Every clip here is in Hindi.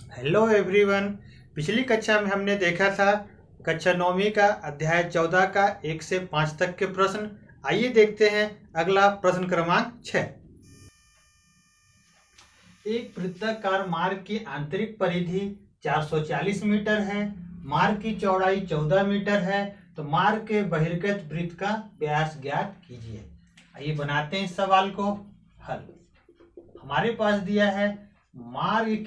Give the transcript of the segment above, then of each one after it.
Hello everyone. पिछली कक्षा में हमने देखा था कक्षा 9वीं का अध्याय 14 का 1 से 5 तक के प्रश्न। आइए देखते हैं अगला प्रश्न क्रमांक 6। एक वृत्ताकार मार्ग की आंतरिक परिधि 440 मीटर है, मार्ग की चौड़ाई 14 मीटर है, तो मार्ग के बहिर्गत वृत्त का व्यास ज्ञात कीजिए। आइए बनाते हैं इस सवाल को हल। हमारे पास दिया है मार्ग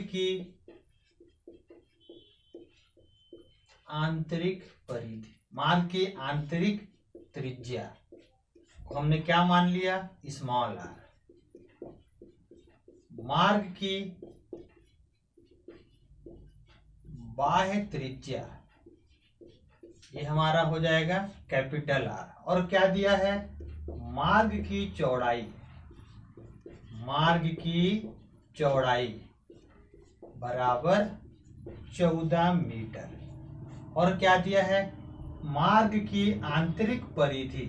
की आंतरिक परिधि, मार्ग की आंतरिक त्रिज्या को हमने क्या मान लिया, स्मॉल आर। मार्ग की बाह्य त्रिज्या ये हमारा हो जाएगा कैपिटल आर। और क्या दिया है, मार्ग की चौड़ाई बराबर 14 मीटर। और क्या दिया है, मार्ग की आंतरिक परिधि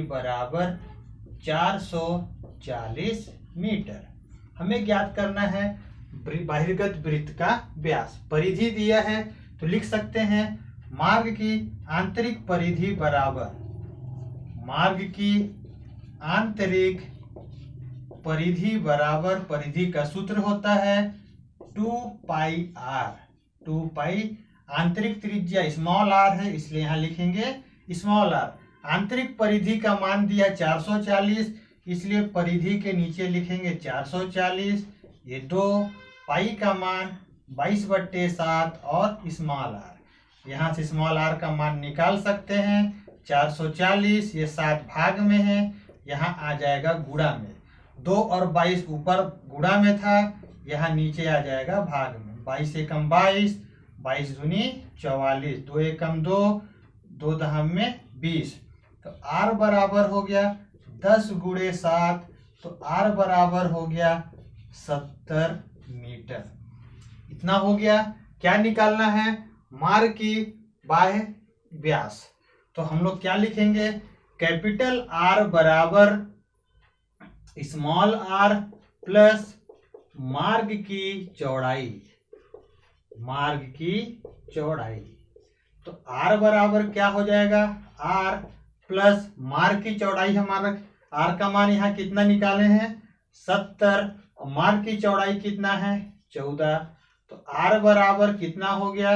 बराबर 440 मीटर। हमें ज्ञात करना है बहिर्गत वृत्त का व्यास। परिधि दिया है तो लिख सकते हैं मार्ग की आंतरिक परिधि बराबर, परिधि का सूत्र होता है 2 पाई आर। 2 पाई आंतरिक त्रिज्या स्मॉल आर है, इसलिए यहां लिखेंगे स्मॉल आर। आंतरिक परिधि का मान दिया 440, इसलिए परिधि के नीचे लिखेंगे 440। ये 2 पाई का मान 22/7 और स्मॉल आर, यहाँ से स्मॉल आर का मान निकाल सकते हैं। 440 ये 7 भाग में है, यहाँ आ जाएगा गुणा में। 2 और 22 ऊपर गुणा में था, यहाँ नीचे आ जाएगा भाग में। 22 एकम 22, 22 दूनी 44, 2 एकम 2, 2 दहम में 20। तो आर बराबर हो गया 10 गुणे 7, तो आर बराबर हो गया 70 मीटर। इतना हो गया। क्या निकालना है, मार्ग की बाह्य व्यास। तो हम लोग क्या लिखेंगे, कैपिटल आर बराबर स्मॉल आर प्लस मार्ग की चौड़ाई। तो आर बराबर क्या हो जाएगा, आर प्लस मार्ग की चौड़ाई। हमारा आर का मान यहाँ कितना निकाले हैं 70, और मार्ग की चौड़ाई कितना है 14। तो आर बराबर कितना हो गया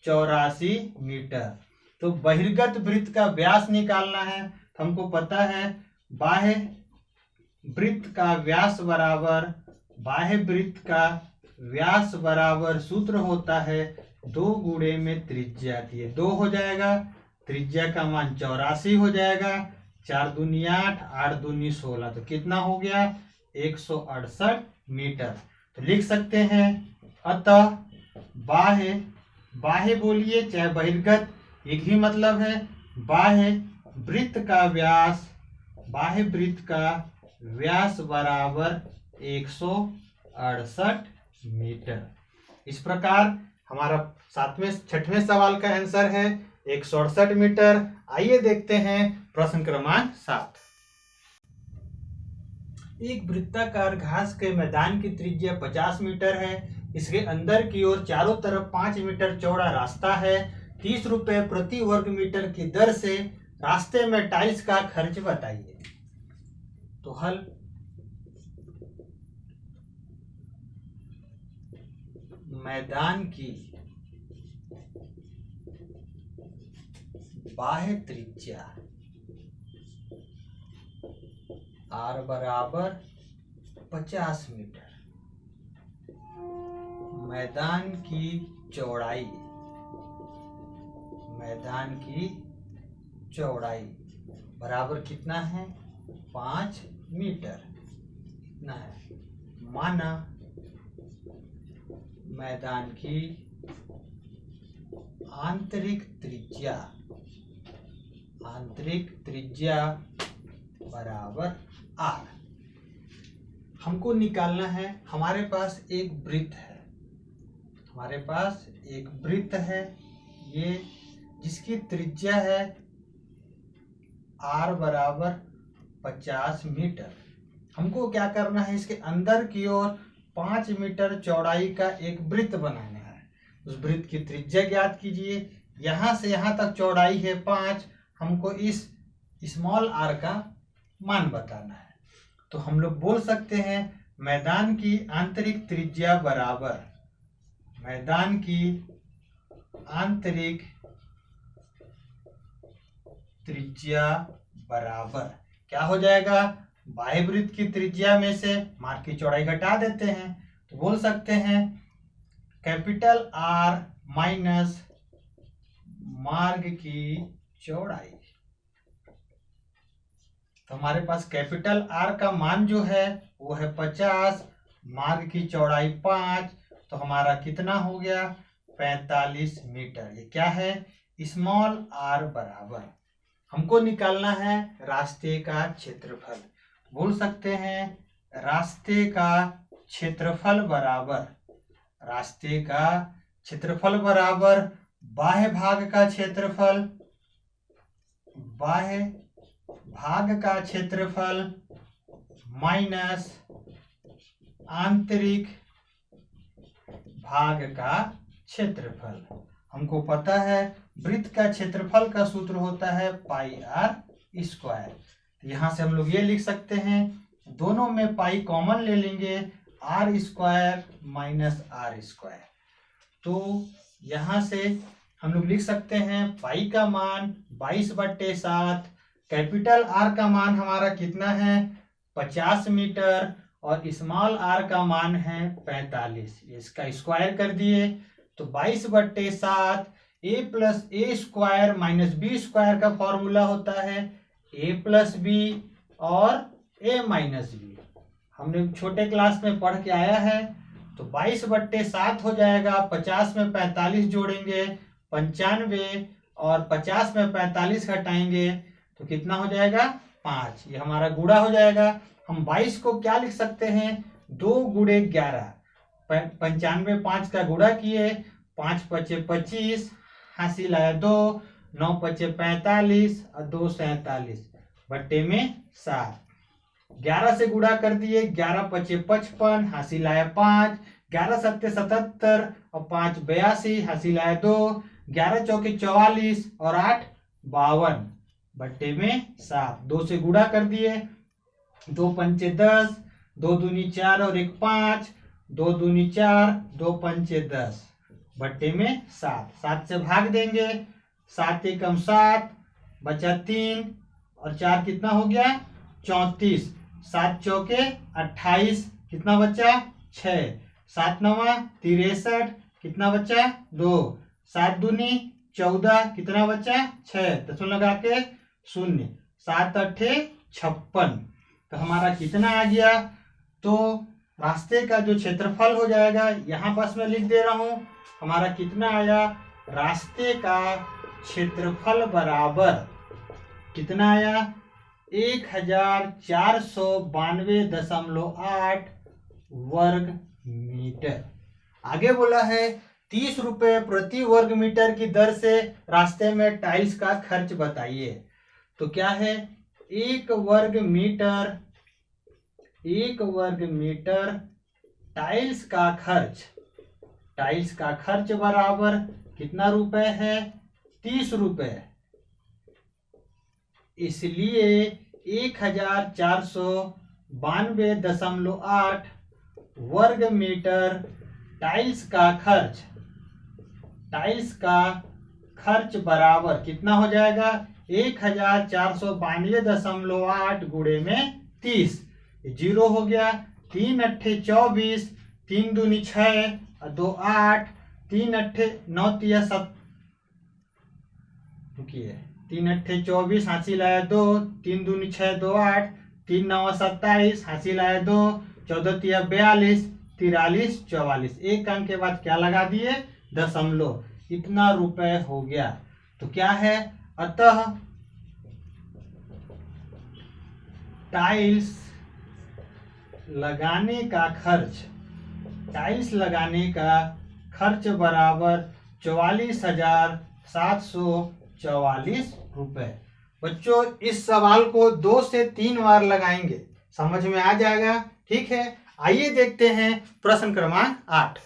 84 मीटर। तो बहिर्गत वृत्त का व्यास निकालना है। हमको पता है बाह्य वृत्त का व्यास बराबर सूत्र होता है 2 गुणे में त्रिज्या थी, 2 हो जाएगा, त्रिज्या का मान 84 हो जाएगा। 4 दूनी 8, 8 दूनी 16, तो कितना हो गया 168 मीटर। तो लिख सकते हैं अतः बाह्य बोलिए चाहे बहिर्गत, एक ही मतलब है। बाह्य वृत्त का व्यास बराबर 168 मीटर। इस प्रकार हमारा 6वें सवाल का आंसर है 168 मीटर। आइए देखते हैं प्रश्न क्रमांक 7। एक वृत्ताकार घास के मैदान की त्रिज्या 50 मीटर है। इसके अंदर की ओर चारों तरफ 5 मीटर चौड़ा रास्ता है। 30 रुपए प्रति वर्ग मीटर की दर से रास्ते में टाइल्स का खर्च बताइए। तो हल, मैदान की बाह्य त्रिज्या आर बराबर 50 मीटर, मैदान की चौड़ाई बराबर कितना है 5 मीटर। इतना है। माना मैदान की आंतरिक त्रिज्या बराबर आर। हमको निकालना है, हमारे पास एक वृत्त है, ये जिसकी त्रिज्या है r बराबर 50 मीटर। हमको क्या करना है, इसके अंदर की ओर 5 मीटर चौड़ाई का एक वृत्त बनाना है। उस वृत्त की त्रिज्या ज्ञात कीजिए। यहाँ से यहाँ तक चौड़ाई है 5, हमको इस स्मॉल r का मान बताना है। तो हम लोग बोल सकते हैं मैदान की आंतरिक त्रिज्या बराबर, मैदान की आंतरिक त्रिज्या बराबर क्या हो जाएगा, बाह्य वृत्त की त्रिज्या में से मार्ग की चौड़ाई घटा देते हैं तो बोल सकते हैं कैपिटल R माइनस मार्ग की चौड़ाई। तो हमारे पास कैपिटल R का मान जो है वो है 50, मार्ग की चौड़ाई 5, तो हमारा कितना हो गया 45 मीटर। ये क्या है, स्मॉल r बराबर, हमको निकालना है रास्ते का क्षेत्रफल। बोल सकते हैं रास्ते का क्षेत्रफल बराबर, रास्ते का क्षेत्रफल बराबर बाह्य भाग का क्षेत्रफल, बाह्य भाग का क्षेत्रफल माइनस आंतरिक भाग का क्षेत्रफल। हमको पता है वृत्त का क्षेत्रफल का सूत्र होता है पाई r स्क्वायर। यहाँ से हम लोग ये लिख सकते हैं, दोनों में पाई कॉमन ले लेंगे, r square minus r square. तो यहाँ से हम लोग लिख सकते हैं पाई का मान 22/7, कैपिटल R का मान हमारा कितना है 50 मीटर और स्मॉल r का मान है 45। इसका स्क्वायर कर दिए तो 22/7 a plus a square minus b square का फॉर्मूला होता है a प्लस बी और a माइनस बी। हमने छोटे क्लास में पढ़ के आया है। तो 22/7 हो जाएगा, 50 में 45 जोड़ेंगे 95 और 50 में 45 घटाएंगे तो कितना हो जाएगा 5। ये हमारा गुणा हो जाएगा। हम 22 को क्या लिख सकते हैं 2 गुणे 11, 95 5 का गुणा किए, 5 पचे 25, हासिल आया 2, 9 पचे 45 और 2 47 बट्टे में 7। 11 से गुणा कर दिए, 11 पचे 55, हासिल आया 5, 11 सत्ते 77 और 5 82, हासिल आया 2, 11 चौके 44 और 8 52 बट्टे में 7। 2 से गुणा कर दिए, 2 पंचे 10, 2 दूनी 4 और 1 5, 2 दूनी 4, 2 पंचे 10 बट्टे में 7। 7 से भाग देंगे, 7 एकम 7 बचा 3 और 4 कितना हो गया 34, 7 चौके 28 कितना बचा 6, 7 नवा 63 कितना बचा 2, 7 दूनी 14 कितना बचा 6, दशमलव लगा के 0, 7 अट्ठे 56। तो हमारा कितना आ गया, तो रास्ते का जो क्षेत्रफल हो जाएगा यहाँ पास मैं लिख दे रहा हूँ, हमारा कितना आया रास्ते का क्षेत्रफल बराबर कितना आया 1492.8 वर्ग मीटर। आगे बोला है 30 रुपए प्रति वर्ग मीटर की दर से रास्ते में टाइल्स का खर्च बताइए। तो क्या है 1 वर्ग मीटर टाइल्स का खर्च बराबर कितना रुपए है 30 रुपए। इसलिए 1492.8 वर्ग मीटर टाइल्स का खर्च बराबर कितना हो जाएगा 1492.8 गुणे में 30, 0 हो गया, 3 अट्ठे 24, 3 दूनी 6 और 2 8, 3 अट्ठे 9 तिया 7, 3 अट्ठे 24, हासिल आया 2, 3 दूनी 6 2 8, 3 9 27, हासिल आया 2, 14 तिया 42, 43 44, एक अंक के बाद क्या लगा दिए दशमलव, इतना रुपए हो गया। तो क्या है, अतः टाइल्स लगाने का खर्च बराबर 44,700 744 रुपए। बच्चों इस सवाल को 2 से 3 बार लगाएंगे, समझ में आ जाएगा। ठीक है, आइए देखते हैं प्रश्न क्रमांक 8।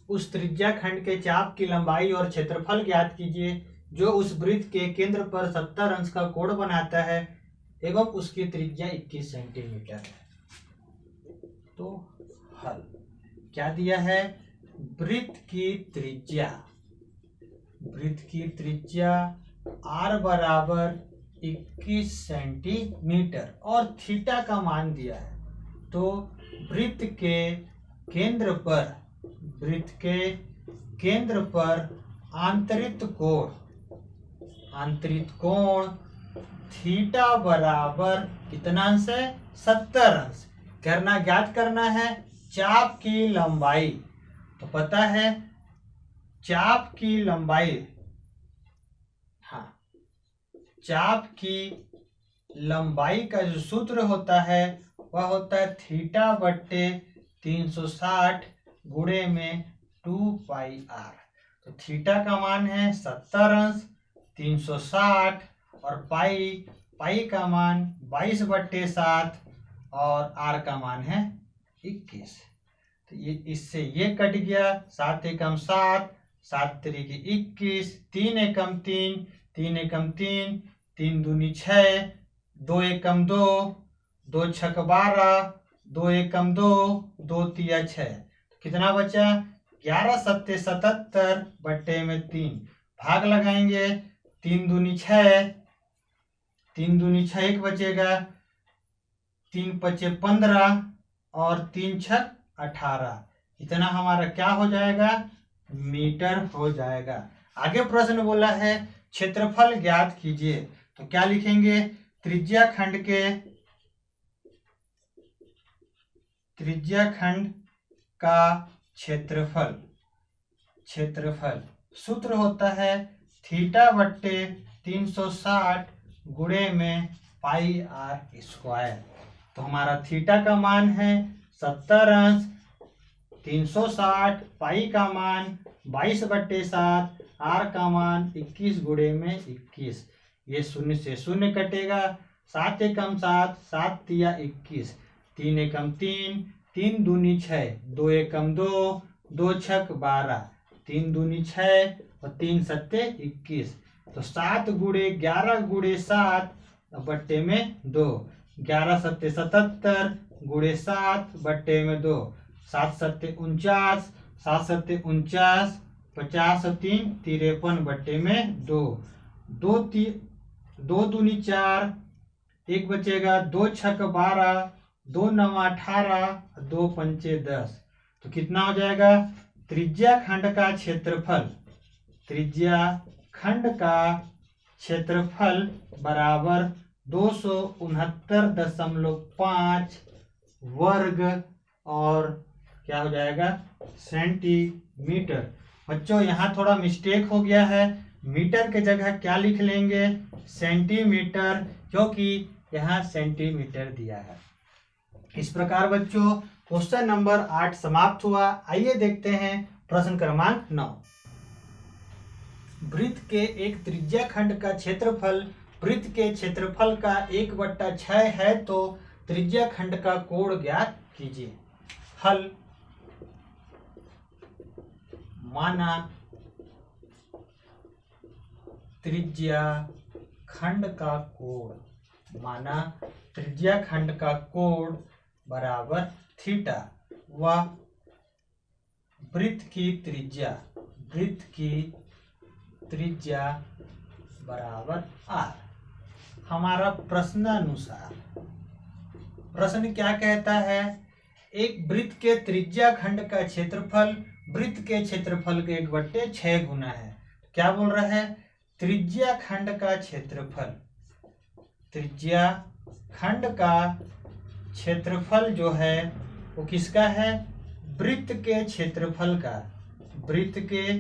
उस त्रिज्या खंड के चाप की लंबाई और क्षेत्रफल ज्ञात कीजिए जो उस वृत्त के केंद्र पर 70 अंश का कोण बनाता है एवं उसकी त्रिज्या 21 सेंटीमीटर है। तो हल क्या दिया है, वृत्त की त्रिज्या r बराबर 21 सेंटीमीटर और थीटा का मान दिया है। तो वृत्त के केंद्र पर आंतरिक कोण थीटा बराबर कितना अंश है, 70 अंश। ज्ञात करना है चाप की लंबाई। तो पता है चाप की लंबाई का जो सूत्र होता है वह होता है थीटा बट्टे 360 गुणे में 2 पाई आर। तो थीटा का मान है 70 अंश, 360 और पाई का मान 22/7 और आर का मान है 21। तो ये इससे ये कट गया, 7 एकम 7, 7 तिरिकी 21, 3 एकम 3, 3 एकम 3, 3 दूनी 6, 2 एकम 2, 2 छक 12, 2 एकम 2, 2 तिया 6। तो कितना बचा, 11 सत्ते 77 बट्टे में 3। भाग लगाएंगे, 3 दूनी 6, 3 दूनी 6 एक बचेगा, 3 पचे 15 और 3 छक 18। इतना हमारा क्या हो जाएगा, मीटर हो जाएगा। आगे प्रश्न बोला है क्षेत्रफल ज्ञात कीजिए। तो क्या लिखेंगे, त्रिज्या खंड का क्षेत्रफल सूत्र होता है थीटा बट्टे 360 गुणे में पाई आर स्क्वायर। तो हमारा थीटा का मान है 70 अंश, 360, पाई का मान 22/7, आर का मान 21 गुणे में 21। ये 0 से 0 कटेगा, 7 एकम 7, 7 तिया 21, 3 एकम 3, 3 दूनी 6, 2 एकम 2, 2 छक 12, 3 दूनी 6 और 3 सत्ते 21। तो 7 गुणे 11 गुणे 7 बट्टे में 2, 11 सत्ते 77 गुणे 7 बट्टे में 2, 7 सत्ते 49, 7 सत्ते 49, 50 और 3 53 बट्टे में 2, 2 दूनी 4, एक बचेगा, 2 छक 12, 2 नवा 18, 2 पंचे 10। तो कितना हो जाएगा, त्रिज्या खंड का क्षेत्रफल बराबर 269.5 वर्ग और क्या हो जाएगा, सेंटीमीटर। बच्चों यहाँ थोड़ा मिस्टेक हो गया है, मीटर के जगह क्या लिख लेंगे, सेंटीमीटर, क्योंकि यहाँ सेंटीमीटर दिया है। इस प्रकार बच्चों क्वेश्चन नंबर 8 समाप्त हुआ। आइए देखते हैं प्रश्न क्रमांक 9। वृत्त के एक त्रिज्या खंड का क्षेत्रफल वृत्त के क्षेत्रफल का 1/6 है तो त्रिज्या खंड का कोण ज्ञात कीजिए। हल, माना त्रिज्या खंड का कोण बराबर थीटा व वृत्त की त्रिज्या बराबर आर। हमारा प्रश्नानुसार प्रश्न क्या कहता है, एक वृत्त के त्रिज्या खंड का क्षेत्रफल वृत्त के क्षेत्रफल के 1/6 गुना है। क्या बोल रहा है, त्रिज्या खंड का क्षेत्रफल जो है वो किसका है, वृत्त के क्षेत्रफल का, वृत्त के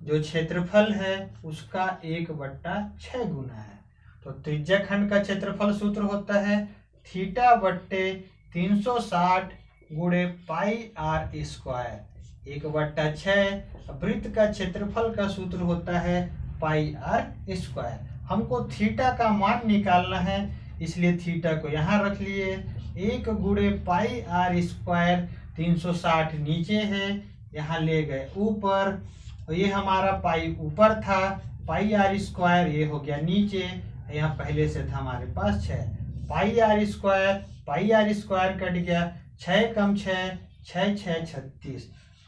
जो क्षेत्रफल है उसका 1/6 गुना है। तो त्रिज्या खंड का क्षेत्रफल सूत्र होता है थीटा बट्टे 360 गुणे पाई आर स्क्वायर। 1/6। वृत्त का क्षेत्रफल का सूत्र होता है पाई आर स्क्वायर। हमको थीटा का मान निकालना है, इसलिए थीटा को यहाँ रख लिए। 1 गुणे पाई आर स्क्वायर 360 नीचे है, यहाँ ले गए ऊपर। ये हमारा पाई ऊपर था, पाई आर स्क्वायर ये हो गया नीचे, यहाँ पहले से था हमारे पास 6। पाई आर स्क्वायर कट गया, 6 कम 6, 6 6 36।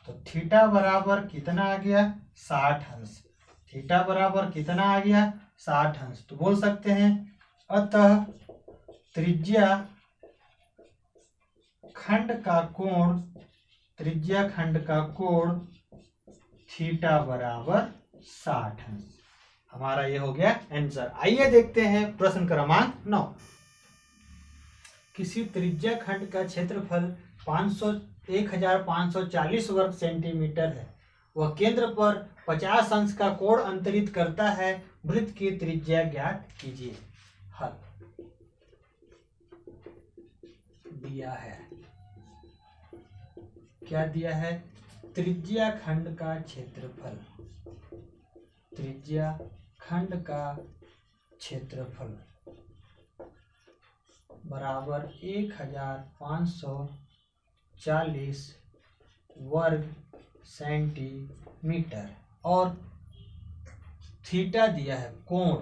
तो थीटा बराबर कितना आ गया? 60 अंश। थीटा बराबर कितना आ गया? 60 अंश। तो बोल सकते हैं अतः त्रिज्या खंड का कोण थीटा बराबर 60 अंश। हमारा ये हो गया आंसर। आइए देखते हैं प्रश्न क्रमांक 9। किसी त्रिज्या खंड का क्षेत्रफल 1540 वर्ग सेंटीमीटर है। वह केंद्र पर 50 अंश का कोण अंतरित करता है। वृत्त की त्रिज्या ज्ञात कीजिए। हल दिया है, क्या दिया है? त्रिज्या खंड का क्षेत्रफल, त्रिज्या खंड का क्षेत्रफल बराबर 1540 वर्ग सेंटीमीटर और थीटा दिया है कोण,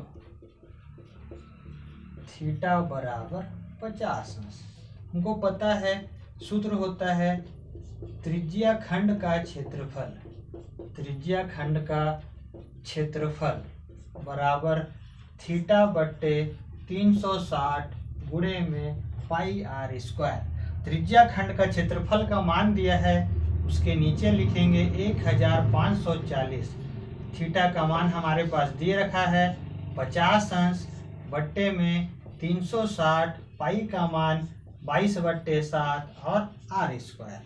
थीटा बराबर 50 अंश। हमको पता है सूत्र होता है त्रिज्या खंड का क्षेत्रफल, त्रिज्या खंड का क्षेत्रफल बराबर थीटा बट्टे 360 गुणे में पाई आर स्क्वायर। त्रिज्या खंड का क्षेत्रफल का मान दिया है, उसके नीचे लिखेंगे 1540। थीटा का मान हमारे पास दिए रखा है 50 अंश बट्टे में 360, पाई का मान 22/7 और आर स्क्वायर।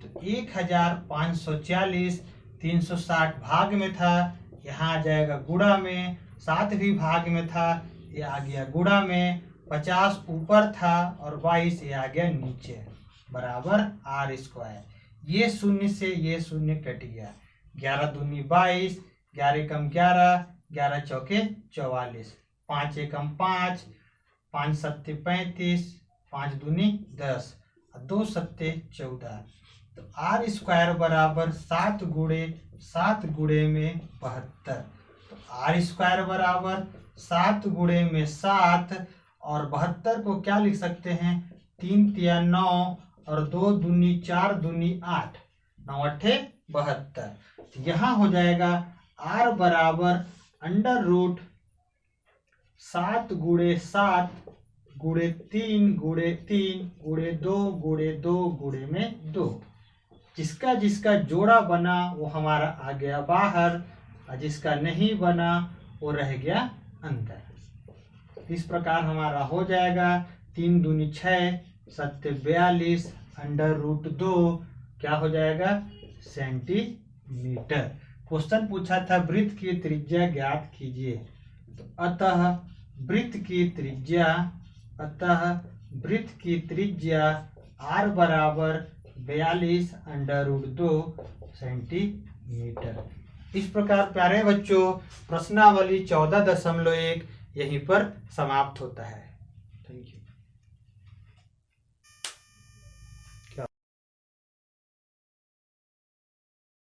तो 1540 360 भाग में था, यहाँ आ जाएगा गुणा में, 7 भी भाग में था, ये आ गया गुणा में, 50 ऊपर था और 22 ये आ गया नीचे, बराबर आर स्क्वायर। ये शून्य से ये शून्य कट गया, 11 दूनी 22, 11 कम 11, 11 चौके 44, 5 एकम 5, 5 सत्ते 35, 5 दूनी 10, 2 सत्ते 14। तो आर स्क्वायर बराबर 7 गुणे में 72। तो आर स्क्वायर बराबर 7 गुणे में 7 और 72 को क्या लिख सकते हैं? 3 तिया 9 और 2 दूनी 4 दूनी 8, 9 अट्ठे 72। तो यहाँ हो जाएगा आर बराबर √ 7 गुणे 7 गुणे 3 गुणे 3 गुणे 2 गुणे 2 गुणे में 2। जिसका जिसका जोड़ा बना वो हमारा आ गया बाहर और जिसका नहीं बना वो रह गया अंदर। इस प्रकार हमारा हो जाएगा 3 दूनी 6, 7 42, √2 क्या हो जाएगा? सेंटीमीटर। क्वेश्चन पूछा था वृत्त की त्रिज्या ज्ञात कीजिए। तो अतः वृत्त की त्रिज्या r बराबर 42 √2 सेंटीमीटर। इस प्रकार प्यारे बच्चों प्रश्नावली 14.1 यहीं पर समाप्त होता है।